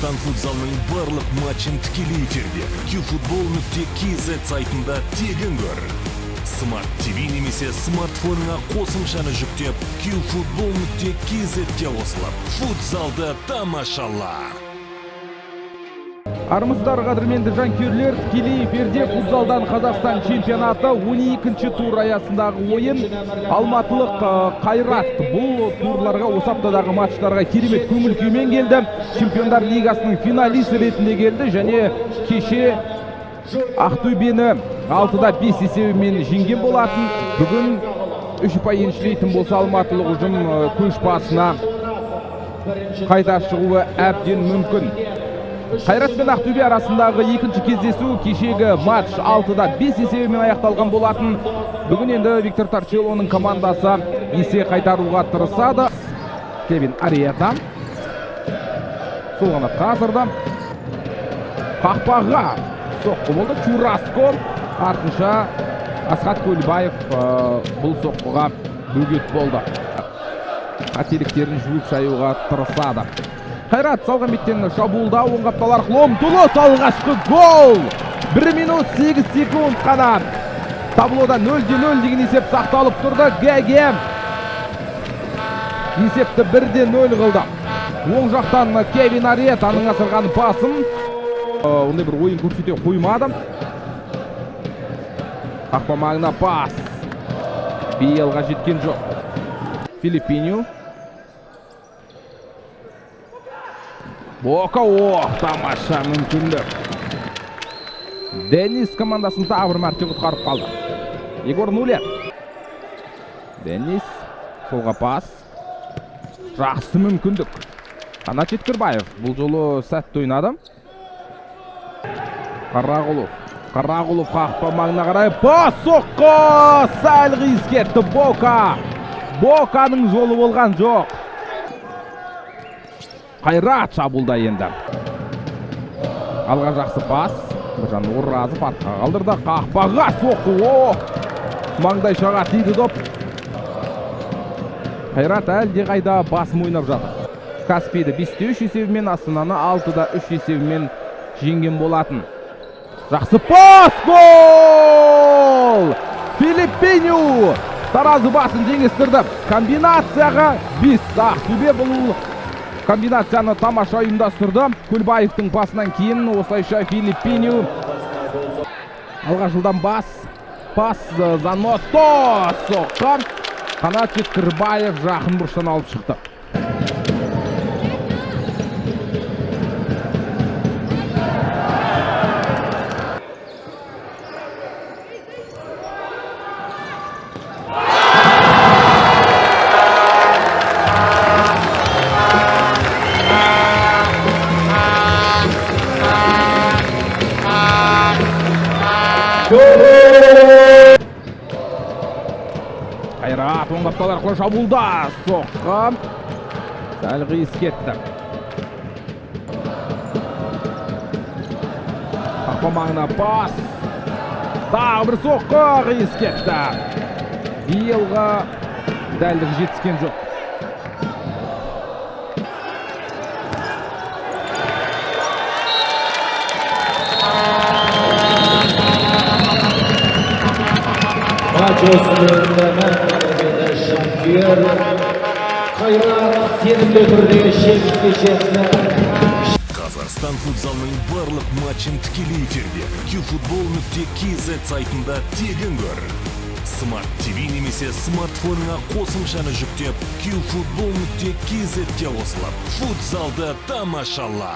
Қазақстан футзалының барлық матчын тікелей эфирде qfutbol.kz сайтында тегін көр. Smart TV немесе смартфоныңа қосымшаны жүктеп qfutbol.kz-те қосылып, футзалды тамашала. Армысыздар қадірменді жанкүйерлер, тікелей эфирде футзалдан Қазақстан чемпионаты 12-ші тур аясындағы ойын. Алматылық Қайрат бұл турларға, осы аптадағы матчтарға керемет көңіл күймен келді. Чемпиондар лигасының финалисті ретінде келді және кеше Ақтөбені 6-5 есебімен жеңген болатын. Бүгін 3 ұпай еншілейтін болса алматылық ұжым көш басына қайта шығуы әбден мүмкін. Қайрат пен Ақтөбе арасындағы екінші кездесу кешегі матч 6-5 есебімен аяқталған болатын. Бүгін енді Виктор Торчеллоның командасы есе қайтаруға тырысады. Кевин Ариета сол қанатқа асырды. Қақпаға соққы болды. Чураско артынша Асхат Көлбаев бұл соққыға бөгет болды. Қателіктерін жуып шаюға тырысады. Қайрат салған беттен шабуылда оң қапталар Хломтулос алғашқы гол! 1 минут 8 секунд қана. Таблода 0-0 деген есеп сақталып тұрды. ГГ есепті 1-0 қылды. Оң жақтан Кевин Ариетаның асырған пасын. Ондай бір ойын көрсете қоймады. Қақпа маңына пас. Биелға жеткен жоқ. Филиппиню. Бока, тамаша мүмкіндік. Денис командасын тағы бір мәрте құтқарып қалды. Егор Нулер. Денис солға пас. Жақсы мүмкіндік. Қанат Жеткірбаев бұл жолы сәтті ойнады. Қарағұлов қақпа маңына қарай пас, соққы! Сәл қиыс кетті Бока. Боканың жолы болған жоқ. Қайрат шабуылда енді. Алға жақсы пас. Біржан Оразов артқа қалдырды. Қақпаға соққы. Маңдайшаға тиді доп. Қайрат әлде қайда басым ойнап жатыр. Каспийді 5-3 есебімен, Астананы 6-3 есебімен жеңген болатын. Жақсы пас! Гол! Филиппиню таразы басын жеңістірді. Комбинацияға 5. Ақтөбе бұл комбинацияны тамаша ұйымдастырды. Көлбаевтың пасынан кейін осылайша Филиппиню алға жылдан пас Занотто соққан. Қанат Жеткірбаев жақын бұрыштан алып шықты. Қайрат оң қапталар арқылы шабуылда соққы. Сәл қиыс кетті. Қақпа маңына пас. Тағы бір соққы қиыс кетті. Биелға дәлдігі жетіскен жоқ. Қазақстан футзалының барлық матчын тікелей эфирде qfutbol.kz сайтында тегін көр. Smart TV немесе смартфоныңа қосымшаны жүктеп qfutbol.kz-те қосылып, футзалды тамашала.